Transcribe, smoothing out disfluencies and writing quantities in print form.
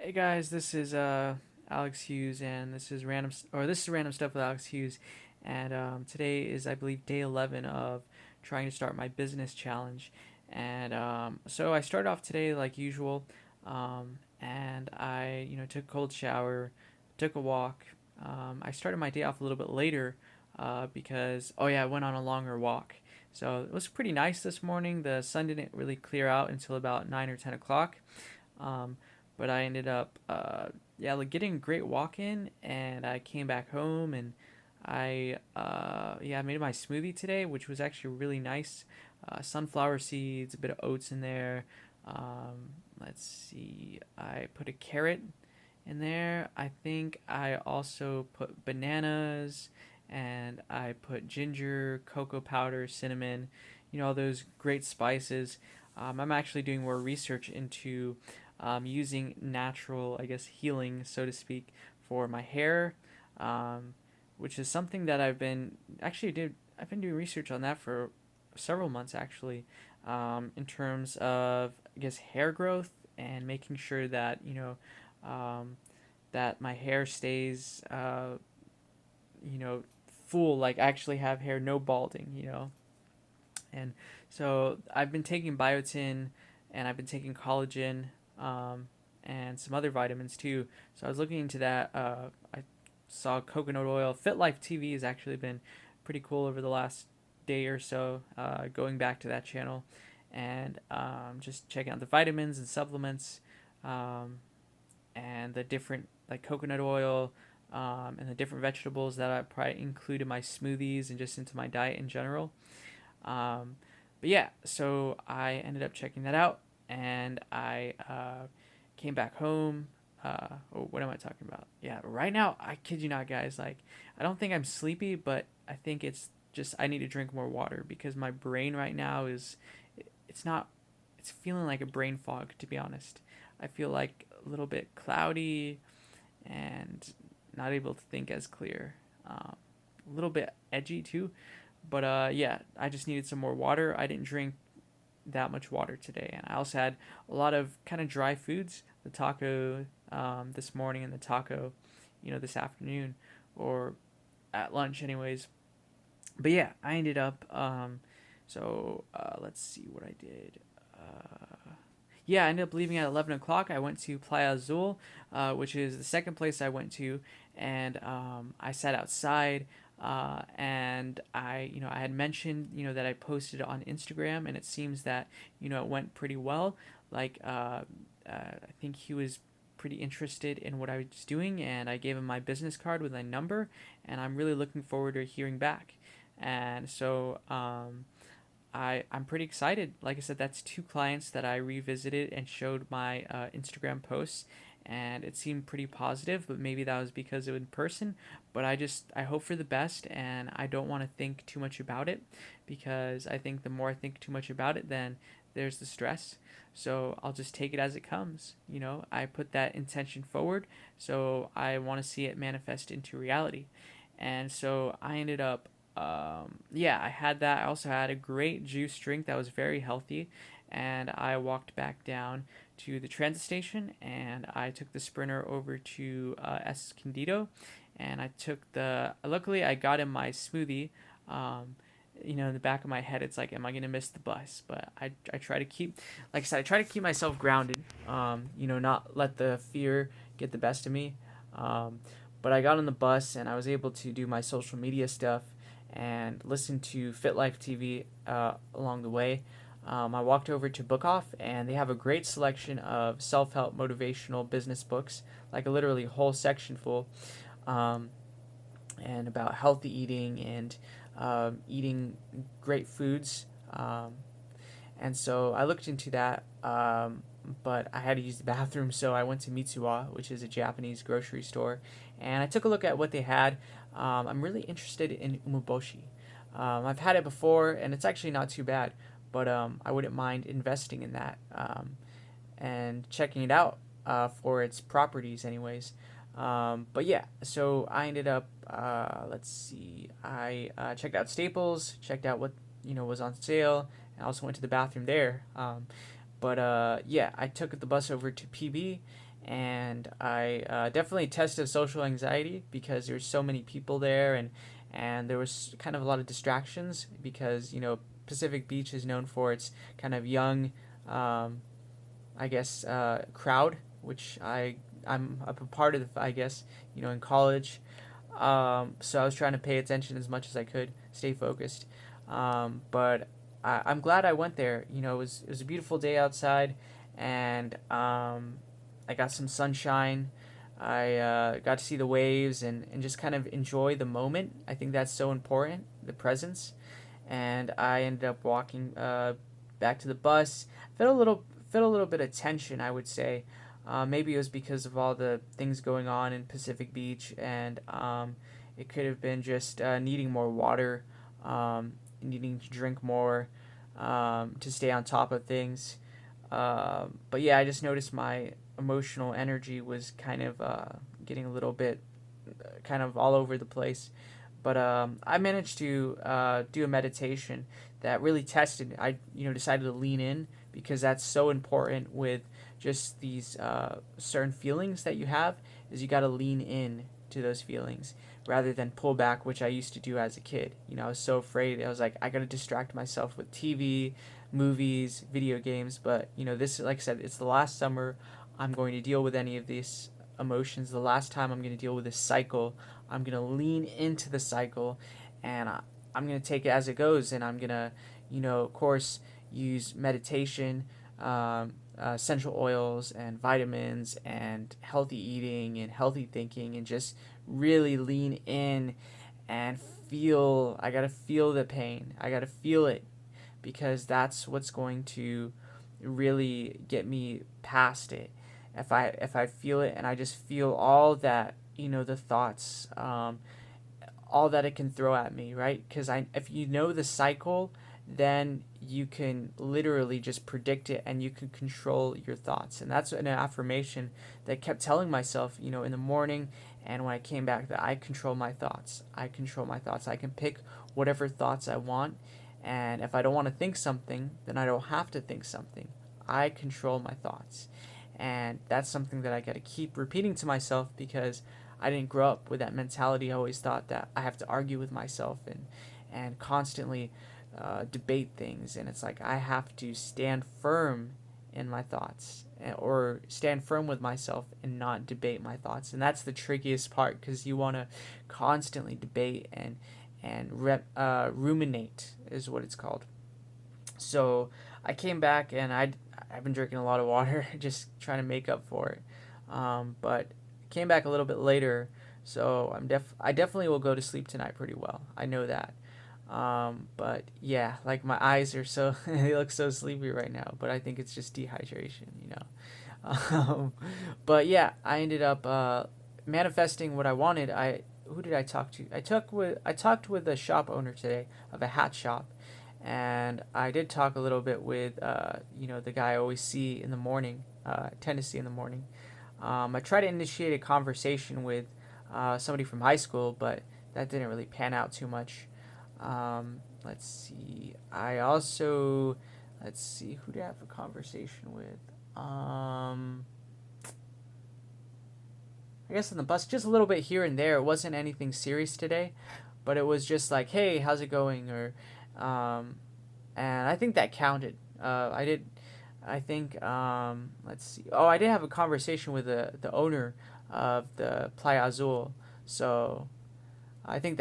Hey guys, this is Alex Hughes, and this is random stuff with Alex Hughes, and today is, I believe, day 11 of trying to start my business challenge, and so I started off today like usual, and I took a cold shower, took a walk. I started my day off a little bit later because I went on a longer walk, so it was pretty nice this morning. The sun didn't really clear out until about 9 or 10 o'clock. Um, but I ended up, like getting a great walk in, and I came back home and I made my smoothie today, which was actually really nice. Sunflower seeds, a bit of oats in there. Let's see, I put a carrot in there. I think I also put bananas, and I put ginger, cocoa powder, cinnamon, all those great spices. I'm actually doing more research into using natural, I guess, healing, so to speak, for my hair, um, which is something that I've been doing research on that for several months actually, in terms of, I guess, hair growth and making sure that um, that my hair stays full, like I actually have hair, no balding. And so I've been taking biotin, and I've been taking collagen, um, and some other vitamins too. So I was looking into that. I saw coconut oil. Fit Life TV has actually been pretty cool over the last day or so. Going back to that channel, and just checking out the vitamins and supplements, um, and the different, like, coconut oil, and the different vegetables that I probably include in my smoothies and just into my diet in general. Um, but yeah, so I ended up checking that out, and I came back home. What am I talking about? Yeah, right now, I kid you not, guys. Like, I don't think I'm sleepy, but I think it's just I need to drink more water because my brain right now it's not, it's feeling like a brain fog, to be honest. I feel like a little bit cloudy and not able to think as clear. A little bit edgy too, but yeah, I just needed some more water. I didn't drink that much water today, and I also had a lot of kind of dry foods. The taco this morning, and the taco, this afternoon, or at lunch, anyways. But yeah, I ended up. Let's see what I did. Yeah, I ended up leaving at 11 o'clock. I went to Playa Azul, which is the second place I went to, and I sat outside. And I had mentioned, that I posted on Instagram, and it seems that, it went pretty well. Like, I think he was pretty interested in what I was doing, and I gave him my business card with my number, and I'm really looking forward to hearing back. And so, I'm pretty excited. Like I said, that's two clients that I revisited and showed my Instagram posts, and it seemed pretty positive. But maybe that was because it was in person. But I hope for the best, and I don't want to think too much about it, because I think the more I think too much about it, then there's the stress. So I'll just take it as it comes. I put that intention forward, so I want to see it manifest into reality. And so I ended up, yeah, I had that. I also had a great juice drink that was very healthy, and I walked back down to the transit station, and I took the Sprinter over to Escondido, and I took the. Luckily, I got in my smoothie. Um, in the back of my head, it's like, am I gonna miss the bus? But I try to keep, like I said, I try to keep myself grounded. Not let the fear get the best of me. Um, but I got on the bus, and I was able to do my social media stuff and listen to Fit Life TV along the way. I walked over to Book Off, and they have a great selection of self help motivational business books, like a literally whole section full, um, and about healthy eating and eating great foods. And so I looked into that, but I had to use the bathroom, so I went to Mitsuwa, which is a Japanese grocery store, and I took a look at what they had. I'm really interested in umeboshi. I've had it before, and it's actually not too bad, but I wouldn't mind investing in that, and checking it out for its properties, anyways. But yeah, so I ended up, let's see, I checked out Staples, checked out what was on sale, and I also went to the bathroom there. But yeah, I took the bus over to PB, and I definitely tested social anxiety because there's so many people there, and there was kind of a lot of distractions because Pacific Beach is known for its kind of young, um, I guess, crowd, which I'm a part of, I guess, in college. So I was trying to pay attention as much as I could, stay focused. But I'm glad I went there. It was a beautiful day outside, and I got some sunshine. I got to see the waves and just kind of enjoy the moment. I think that's so important, the presence. And I ended up walking back to the bus. Felt a little bit of tension, I would say. Maybe it was because of all the things going on in Pacific Beach, and it could have been just needing more water, needing to drink more, to stay on top of things. But yeah, I just noticed my emotional energy was kind of getting a little bit kind of all over the place. But I managed to do a meditation that really tested. I decided to lean in because that's so important with just these certain feelings that you have. Is you got to lean in to those feelings rather than pull back, which I used to do as a kid. I was so afraid. I was like, I got to distract myself with TV, movies, video games. But this, like I said, it's the last summer I'm going to deal with any of these emotions. The last time I'm going to deal with this cycle. I'm going to lean into the cycle, and I'm going to take it as it goes. And I'm going to, of course, use meditation, essential oils, and vitamins, and healthy eating, and healthy thinking, and just really lean in and feel. I got to feel the pain. I got to feel it because that's what's going to really get me past it. If I feel it and I just feel all that, the thoughts, all that it can throw at me, right? Because if you know the cycle, then you can literally just predict it and you can control your thoughts. And that's an affirmation that I kept telling myself, in the morning and when I came back, that I control my thoughts. I control my thoughts. I can pick whatever thoughts I want. And if I don't want to think something, then I don't have to think something. I control my thoughts. And that's something that I got to keep repeating to myself because I didn't grow up with that mentality. I always thought that I have to argue with myself and constantly debate things. And it's like I have to stand firm in my thoughts, or stand firm with myself and not debate my thoughts. And that's the trickiest part because you want to constantly debate and ruminate is what it's called. So I came back and I've been drinking a lot of water, just trying to make up for it. But came back a little bit later, so I definitely will go to sleep tonight pretty well. I know that. But yeah, like my eyes are so they look so sleepy right now. But I think it's just dehydration. Um, but yeah, I ended up manifesting what I wanted. Who did I talk to? I talked with a shop owner today of a hat shop, and I did talk a little bit with the guy I always see in the morning, tend to see in the morning. I tried to initiate a conversation with somebody from high school, but that didn't really pan out too much. Let's see. Let's see, who did I have a conversation with? I guess on the bus, just a little bit here and there. It wasn't anything serious today, but it was just like, hey, how's it going? Um, and I think that counted. I did. I think. Let's see. Oh, I did have a conversation with the owner of the Playa Azul, so I think